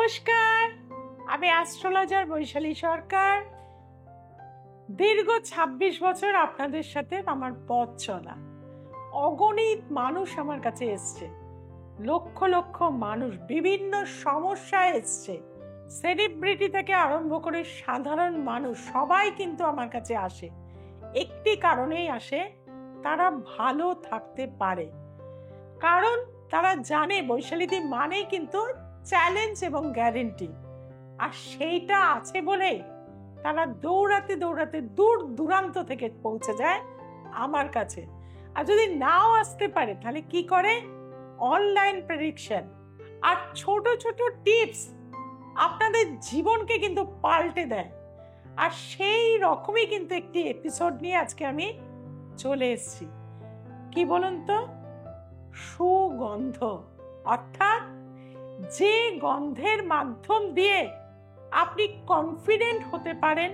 নমস্কার, আমি অ্যাস্ট্রোলজার বৈশালী সরকার। দীর্ঘ ২৬ বছর আপনাদের সাথে আমার পথ চলা। অগণিত মানুষ আমার কাছে এসছে, লক্ষ লক্ষ মানুষ বিভিন্ন সমস্যায় এসছে। সেলিব্রিটি থেকে আরম্ভ করে সাধারণ মানুষ সবাই কিন্তু আমার কাছে আসে, একটি কারণেই আসে, তারা ভালো থাকতে পারে। কারণ তারা জানে বৈশালীদি মানেই কিন্তু চ্যালেঞ্জ এবং গ্যারেন্টি। আর সেইটা আছে বলে তারা দৌড়াতে দৌড়াতে দূর দূরান্ত থেকে পৌঁছে যায় আমার কাছে। আর যদি নাও আসতে পারে তাহলে কি করে, অনলাইন প্রেডিকশন আর ছোট ছোট টিপস আপনাদের জীবনকে কিন্তু পাল্টে দেয়। আর সেই রকমই কিন্তু একটি এপিসোড নিয়ে আজকে আমি চলে এসেছি। কি বলুন তো, সুগন্ধ, অর্থাৎ যে গন্ধের মাধ্যম দিয়ে আপনি কনফিডেন্ট হতে পারেন,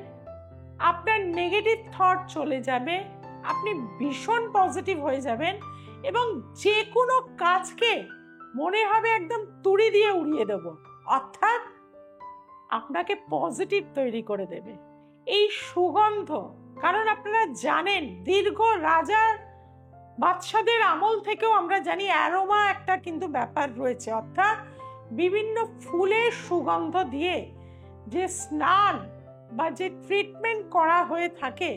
আপনার নেগেটিভ থট চলে যাবে, আপনি ভীষণ পজিটিভ হয়ে যাবেন এবং যে কোনো কাজকে মনে হবে একদম তুড়ি দিয়ে উড়িয়ে দেব, অর্থাৎ আপনাকে পজিটিভ তৈরি করে দেবে এই সুগন্ধ। কারণ আপনারা জানেন দীর্ঘ রাজার বাদশাদের আমল থেকেও আমরা জানি অ্যারোমা একটা কিন্তু ব্যাপার রয়েছে, অর্থাৎ বিভিন্ন ফুলের সুগন্ধ দিয়ে যে স্নান বা যে ট্রিটমেন্ট করা হয়ে থাকে,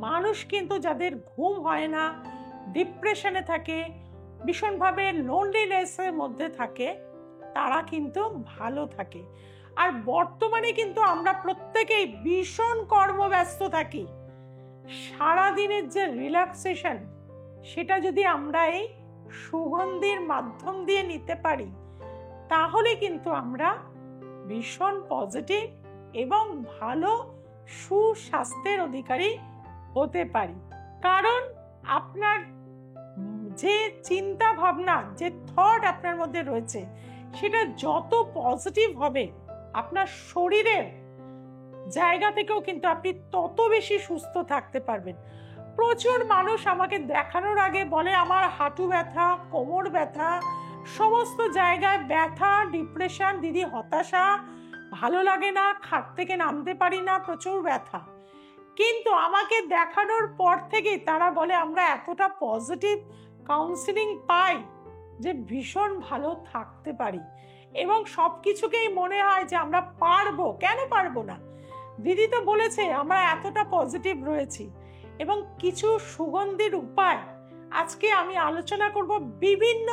মানুষ কিন্তু যাদের ঘুম হয় না, ডিপ্রেশনে থাকে, ভীষণভাবে লোনলিনেসের মধ্যে থাকে, তারা কিন্তু ভালো থাকে। আর বর্তমানে কিন্তু আমরা প্রত্যেকেই ভীষণ কর্মব্যস্ত থাকি। সারাদিনের যে রিল্যাক্সেশন, সেটা যদি আমরা এই সুগন্ধির মাধ্যম দিয়ে নিতে পারি, তাহলে কিন্তু আমরা ভীষণ পজিটিভ এবং ভালো সুস্বাস্থ্যের অধিকারী হতে পারি। কারণ আপনার যে চিন্তা ভাবনা, যে থট আপনার মধ্যে রয়েছে, সেটা যত পজিটিভ হবে, আপনার শরীরের জায়গা থেকেও কিন্তু আপনি তত বেশি সুস্থ থাকতে পারবেন। প্রচুর মানুষ আমাকে দেখানোর আগে বলে আমার হাঁটু ব্যথা, কোমর ব্যথা, সমস্ত জায়গায় ব্যথা, ডিপ্রেশন, দিদি হতাশা, ভালো লাগে না, খাট থেকে নামতে পারি না, প্রচুর ব্যথা। কিন্তু আমাকে দেখানোর পর থেকে তারা বলে আমরা এতটা পজিটিভ কাউন্সিলিং পাই যে ভীষণ ভালো থাকতে পারি এবং সব কিছুকেই মনে হয় যে আমরা পারবো। কেন পারবো না? দিদি তো বলেছে আমরা এতটা পজিটিভ রয়েছি। এবং কিছু সুগন্ধির উপায় আজকে আমি আলোচনা করব বিভিন্ন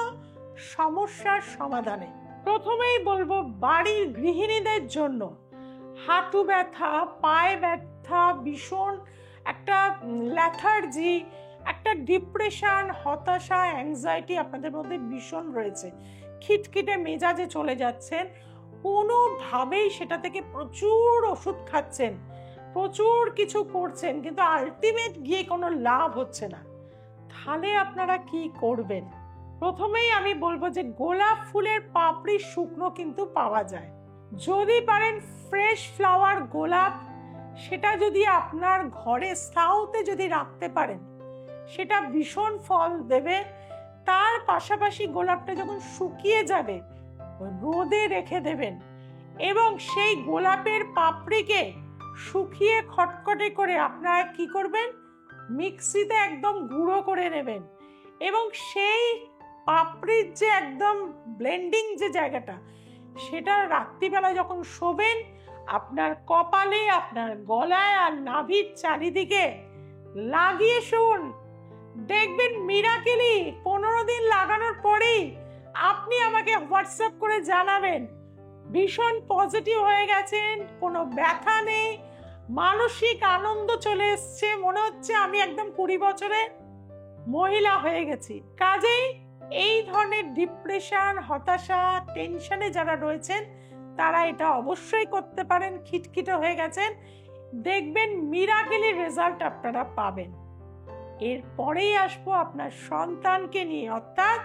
সমস্যার সমাধানে। প্রথমেই বলবো বাড়ির গৃহিণীদের জন্য হাঁটু ব্যথা, পায়ে ব্যথা, ভীষণ একটা ল্যাথার্জি, একটা ডিপ্রেশন, হতাশা, অ্যাংজাইটি আপনাদের মধ্যে ভীষণ রয়েছে, খিটখিটে মেজাজে চলে যাচ্ছেন, কোনোভাবেই সেটা থেকে প্রচুর ওষুধ খাচ্ছেন, প্রচুর কিছু করছেন, কিন্তু আলটিমেট গিয়ে কোনো লাভ হচ্ছে না। তাহলে আপনারা কি করবেন? প্রথমেই আমি বলবো যে গোলাপ ফুলের পাপড়ি শুকনো কিন্তু পাওয়া যায়। যদি পারেন ফ্রেশ ফ্লাওয়ার গোলাপ, সেটা যদি আপনার ঘরে সাউতে যদি রাখতে পারেন, সেটা ভীষণ ফল দেবে। তার পাশাপাশি গোলাপটা যখন শুকিয়ে যাবে রোদে রেখে দেবেন এবং সেই গোলাপের পাপড়িকে শুকিয়ে খটখটে করে আপনারা কি করবেন, মিক্সিতে একদম গুঁড়ো করে নেবেন এবং সেই পাপড়ির যে একদম ব্লেন্ডিং যে জায়গাটা, সেটা রাত্রিবেলা যখন শোবেন আপনার কপালে, আপনার গলায় আর নাভির চারিদিকে লাগিয়ে শুন, দেখবেন মিরাকেলি 15 দিন লাগানোর পরেই আপনি আমাকে হোয়াটসঅ্যাপ করে জানাবেন ভীষণ পজিটিভ হয়ে গেছেন, কোনো ব্যথা নেই, মানসিক আনন্দ চলে এসছে, মনে হচ্ছে আমি একদম 20 বছরের মহিলা হয়ে গেছি। কাজেই এই ধরনের ডিপ্রেশন, হতাশা, টেনশনে যারা রয়েছেন তারা এটা অবশ্যই করতে পারেন। খিটখিটে হয়ে গেছেন, দেখবেন মিরাকেলি রেজাল্ট আপনারা পাবেন। এরপরেই আসবো আপনার সন্তানকে নিয়ে, অর্থাৎ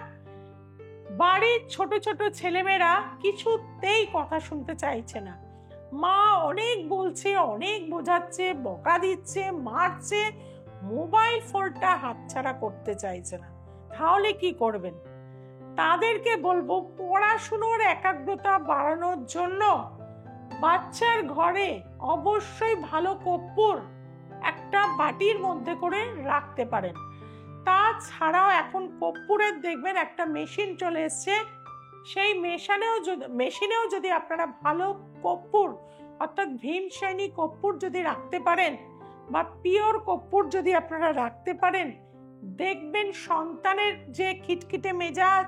বাড়ির ছোট ছোট ছেলেমেয়েরা কিছুতেই কথা শুনতে চাইছে না। মা অনেক বলছে, অনেক বোঝাচ্ছে, বকা দিচ্ছে, মারছে, মোবাইল ফোনটা হাতছাড়া করতে চাইছে না। তাহলে কি করবেন? তাদেরকে বলবো পড়াশুনোর একাগ্রতা বাড়ানোর জন্য বাচ্চার ঘরে অবশ্যই ভালো কর্পূর একটা বাটির মধ্যে করে রাখতে পারেন। তাছাড়াও এখন কর্পূরের দেখবেন একটা মেশিন চলে এসছে, সেই মেশিনেও যদি আপনারা ভালো কর্পূর অর্থাৎ ভীমসেনী কর্পূর যদি রাখতে পারেন বা পিওর কর্পূর যদি আপনারা রাখতে পারেন, দেখবেন সন্তানের যে খিটখিটে মেজাজ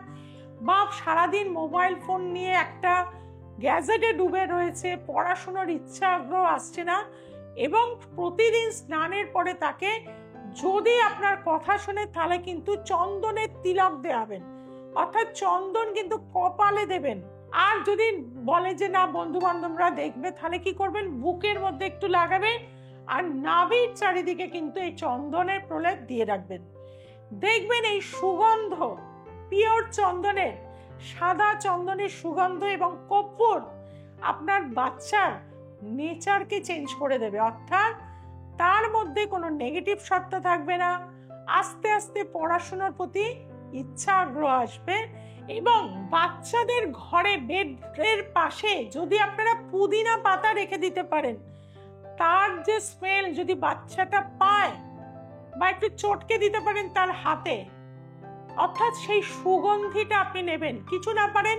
বা সারাদিন মোবাইল ফোন নিয়ে একটা গ্যাজেটে ডুবে রয়েছে, পড়াশোনার ইচ্ছা আগ্রহ আসছে না, এবং প্রতিদিন স্নানের পরে তাকে যদি আপনার কথা শোনে তাহলে কিন্তু চন্দনের তিলক দেওয়াবেন, অর্থাৎ চন্দন কিন্তু কপালে দেবেন। আর যদি বলে যে না বন্ধু বান্ধবরা দেখবে, তাহলে কি করবেন, বুকের মধ্যে একটু লাগাবেন আর নাভির চারিদিকে কিন্তু এই চন্দনের প্রলেপ দিয়ে রাখবেন। দেখবেন এই সুগন্ধ, পিওর চন্দনের, সাদা চন্দনের সুগন্ধ এবং কর্পূর আপনার বাচ্চার নেচারকে চেঞ্জ করে দেবে, অর্থাৎ তার মধ্যে কোনো নেগেটিভ সত্তা থাকবে না। আস্তে আস্তে পড়াশোনার প্রতি ইচ্ছা আগ্রহ আসবে। এবং বাচ্চাদের ঘরে বেডের পাশে যদি আপনারা পুদিনা পাতা রেখে দিতে পারেন, তার যে স্মেল যদি বাচ্চাটা পায় বা একটু চটকে দিতে পারেন তার হাতে, অর্থাৎ সেই সুগন্ধিটা আপনি নেবেন। কিছু না পারেন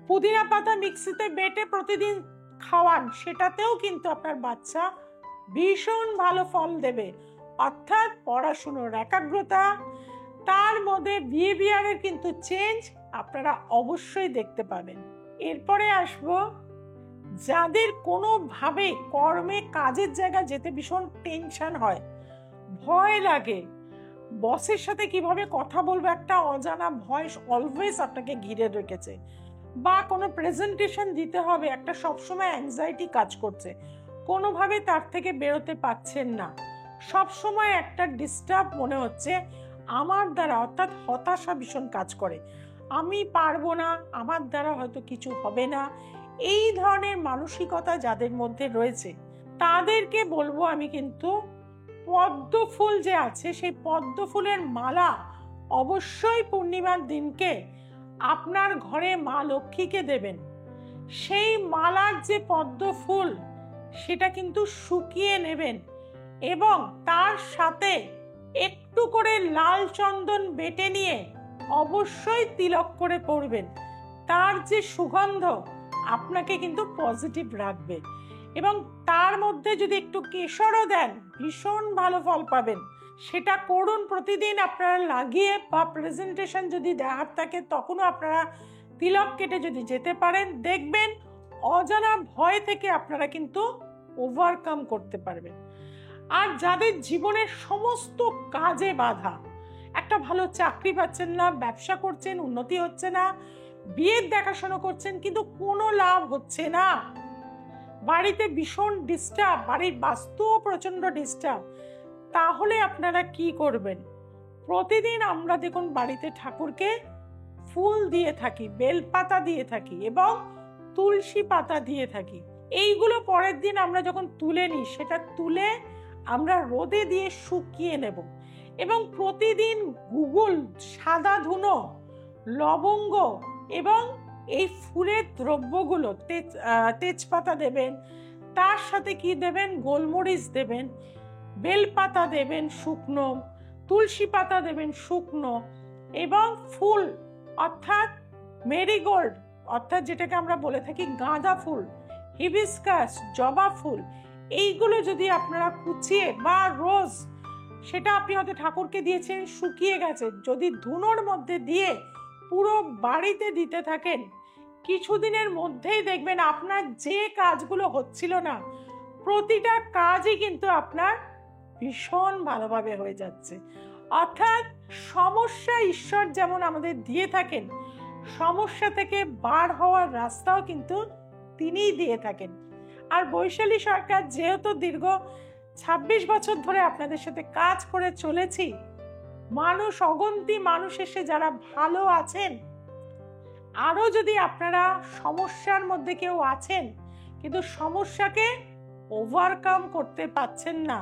পুদিনা পাতা মিক্সিতে বেটে প্রতিদিন খাওয়ান, সেটাতেও কিন্তু আপনার বাচ্চা ভীষণ ভালো ফল দেবে। অর্থাৎ পড়াশুনোর একাগ্রতা, তার মধ্যে বিহেভিয়ারের কিন্তু চেঞ্জ আপনারা অবশ্যই দেখতে পাবেন। এরপরে আসবো যাদের কোনোভাবে কর্মে কাজের জায়গা যেতে ভীষণ টেনশন হয়, ভয় লাগে, বসের সাথে কিভাবে কথা বলবো একটা অজানা ভয় অলওয়েজ আপনাকে ঘিরে রেখেছে, বা কোনো প্রেজেন্টেশন দিতে হবে একটা সবসময় অ্যাংজাইটি কাজ করছে, কোনোভাবে তার থেকে বেরোতে পারছেন না, সবসময় একটা ডিস্টার্ব মনে হচ্ছে আমার দ্বারা, অর্থাৎ হতাশা ভীষণ কাজ করে, আমি পারবো না, আমার দ্বারা হয়তো কিছু হবে না, এই ধরনের মানসিকতা যাদের মধ্যে রয়েছে তাদেরকে বলবো আমি কিন্তু পদ্ম ফুল যে আছে সেই পদ্ম ফুলের মালা অবশ্যই পূর্ণিমার দিনকে আপনার ঘরে মা লক্ষ্মীকে দেবেন। সেই মালার যে পদ্ম ফুল সেটা কিন্তু শুকিয়ে নেবেন এবং তার সাথে একটু করে লাল চন্দন বেটে নিয়ে অবশ্যই তিলক করে পরবেন। তার যে সুগন্ধ আপনাকে কিন্তু পজিটিভ রাখবে, এবং তার মধ্যে যদি একটু কেশরও দেন ভীষণ ভালো ফল পাবেন। সেটা করুন প্রতিদিন আপনারা লাগিয়ে, বা প্রেজেন্টেশন যদি দেওয়ার থাকে তখনও আপনারা তিলক কেটে যদি যেতে পারেন, দেখবেন অজানা ভয় থেকে আপনারা কিন্তু ওভারকাম করতে পারবেন। আর যাদের জীবনের সমস্ত কাজে বাধা, একটা ভালো চাকরি পাচ্ছেন না, ব্যবসা করছেন উন্নতি হচ্ছে না, বিয়ের দেখাশোনা করছেন কিন্তু কোনো লাভ হচ্ছে না, বাড়িতে ভীষণ ডিস্টার্ব, বাড়ির বাস্তুও প্রচন্ড ডিস্টার্ব, তাহলে আপনারা কি করবেন, প্রতিদিন আমরা দেখুন বাড়িতে ঠাকুরকে ফুল দিয়ে থাকি, বেলপাতা দিয়ে থাকি এবং তুলসী পাতা দিয়ে থাকি। এইগুলো পরের দিন আমরা যখন তুলে নিই, সেটা তুলে আমরা রোদে দিয়ে শুকিয়ে নেব এবং প্রতিদিন গুগল, সাদা ধুনো, লবঙ্গ এবং এই ফুলের দ্রব্যগুলো, তেজপাতা দেবেন, তার সাথে কি দেবেন, গোলমরিচ দেবেন, বেলপাতা দেবেন শুকনো, তুলসী পাতা দেবেন শুকনো, এবং ফুল অর্থাৎ মেরিগোল্ড, অর্থাৎ যেটাকে আমরা বলে থাকি গাঁদা ফুল, হিবিস্কাস, জবা ফুল, এইগুলো যদি আপনারা কুচিয়ে, বা রোজ, সেটা আপনি হয়তো ঠাকুরকে দিয়েছেন শুকিয়ে গেছে, যদি ধুনোর মধ্যে দিয়ে পুরো বাড়িতে দিতে থাকেন, কিছুদিনের মধ্যেই দেখবেন আপনার যে কাজগুলো হচ্ছিল না প্রতিটা কাজই কিন্তু আপনার ভীষণ ভালোভাবে হয়ে যাচ্ছে। অর্থাৎ সমস্যা ঈশ্বর যেমন আমাদের দিয়ে থাকেন, সমস্যা থেকে বার হওয়ার রাস্তাও কিন্তু তিনিই দিয়ে থাকেন। আর বৈশালী সরকার যেহেতু দীর্ঘ 26 বছর ধরে আপনাদের সাথে কাজ করে চলেছি, মানুষ, অগন্তি মানুষ এসে যারা ভালো আছেন, আরো যদি আপনারা সমস্যার মধ্যে কেউ আছেন কিন্তু সমস্যাকে ওভারকাম করতে পারছেন না,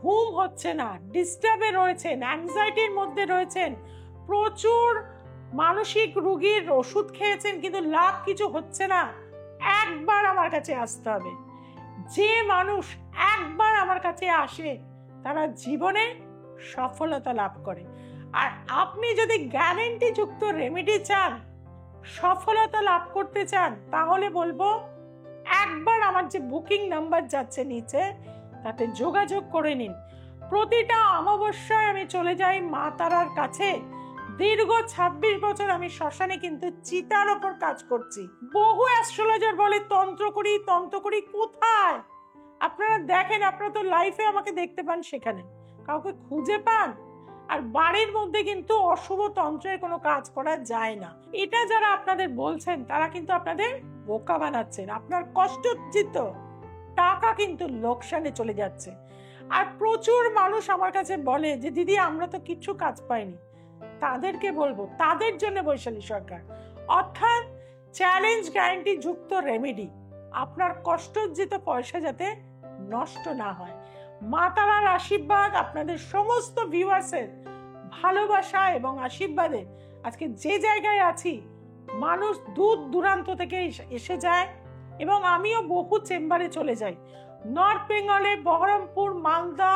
ঘুম হচ্ছে না, ডিস্টার্বে রয়েছেন, অ্যাংজাইটির মধ্যে রয়েছেন, প্রচুর মানসিক রোগীর ওষুধ খেয়েছেন কিন্তু লাভ কিছু হচ্ছে না, একবার আমার কাছে আসতে হবে। যে মানুষ একবার আমার কাছে আসে তারা জীবনে সফলতা লাভ করে। আর আপনি যদি গ্যারান্টি যুক্ত রেমেডি চান, সফলতা লাভ করতে চান, তাহলে বলবো একবার আমার যে বুকিং নাম্বার যাচ্ছে নিচে তাতে যোগাযোগ করে নিন। প্রতিটা অমাবস্যায় আমি চলে যাই মা তারার কাছে। দীর্ঘ 26 বছর আমি শ্মশানে কিন্তু চিতার ওপর কাজ করছি। বহু অ্যাস্ট্রোলজার বলে তন্ত্র করি, কোথায়? আপনারা দেখেন, আপনারা তো লাইফে আমাকে দেখতে পান, সেখানে কাউকে খুঁজে পান? আর বাড়ির মধ্যে কিন্তু অশুভ তন্ত্রের কোনো কাজ করা যায় না। এটা যারা আপনাদের বলছেন তারা কিন্তু আপনাদের বোকা বানাচ্ছেন। আপনার কষ্টার্জিত টাকা কিন্তু লোকসানে চলে যাচ্ছে। আর প্রচুর মানুষ আমার কাছে বলে যে দিদি আমরা তো কিছু কাজ পাইনি। তাদেরকে বলবো তাদের জন্য বৈশালী সরকার, অর্থাৎ চ্যালেঞ্জ গ্যারান্টি যুক্ত রেমেডি। আপনার কষ্টার্জিত পয়সা যাতে নষ্ট না হয়। মা তারার আশীর্বাদ, আপনাদের সমস্ত ভিউয়ার্সের ভালোবাসা এবং আশীর্বাদে আজকে যে জায়গায় আছি, মানুষ দূর দূরান্ত থেকে এসে যায় এবং আমিও বহু চেম্বারে চলে যাই। নর্থ বেঙ্গলে বহরমপুর, মালদা,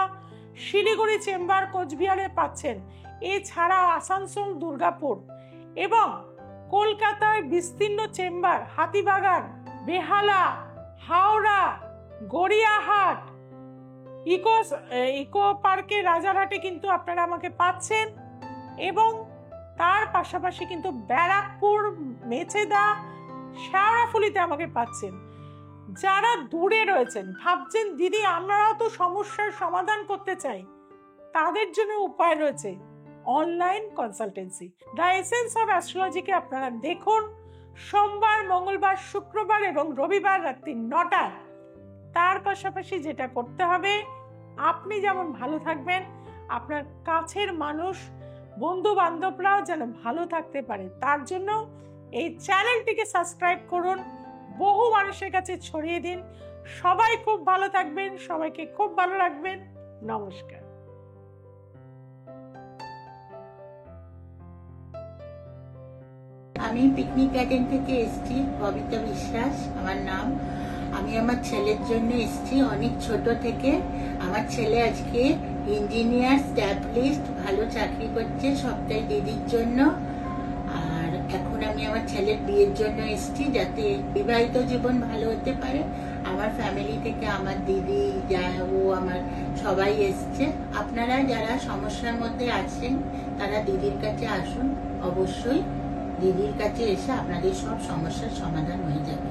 শিলিগুড়ি চেম্বার কোচবিহারে পাচ্ছেন, এছাড়া আসানসোল, দুর্গাপুর এবং কলকাতায় বিস্তীর্ণ চেম্বার হাতিবাগান, বেহালা, হাওড়া, গড়িয়াহাট, ইকো পার্কে, রাজারহাটে কিন্তু আপনারা আমাকে পাচ্ছেন। এবং তার পাশাপাশি কিন্তু ব্যারাকপুর, মেছেদা, শেওড়াফুলিতে আমাকে পাচ্ছেন। যারা দূরে রয়েছেন, ভাবছেন দিদি আমরাও তো সমস্যার সমাধান করতে চাই, তাদের জন্য উপায় রয়েছে online consultancy. The essence of অ্যাস্ট্রোলজিকে আপনারা দেখুন সোমবার, মঙ্গলবার, শুক্রবার এবং রবিবার রাত্রি 9টায়। তার পাশাপাশি যেটা করতে হবে, আপনি যেমন ভালো থাকবেন, আপনার কাছের মানুষ, বন্ধু বান্ধবরাও যেন ভালো থাকতে পারে, তার জন্য এই চ্যানেলটিকে সাবস্ক্রাইব করুন, বহু মানুষের কাছে ছড়িয়ে দিন। সবাই খুব ভালো থাকবেন, সবাইকে খুব ভালো রাখবেন। নমস্কার। আমি পিকনিক গার্ডেন থেকে এসেছি, ববিতা বিশ্বাস আমার নাম। আমি আমার ছেলের জন্য এসেছি অনেক ছোট থেকে। আমার ছেলে আজকে ইঞ্জিনিয়ার, স্ট্যাবলিশড, ভালো চাকরি করছে, সবটাই দিদির জন্য। আর এখন আমি আমার ছেলের বিয়ের জন্য এসেছি, যাতে বিবাহিত জীবন ভালো হতে পারে। আমার ফ্যামিলি থেকে আমার দিদি, ও আমার সবাই এসছে। আপনারা যারা সমস্যার মধ্যে আছেন তারা দিদির কাছে আসুন, অবশ্যই দিদির কাছে এসে আপনাদের সব সমস্যার সমাধান হয়ে যাবে।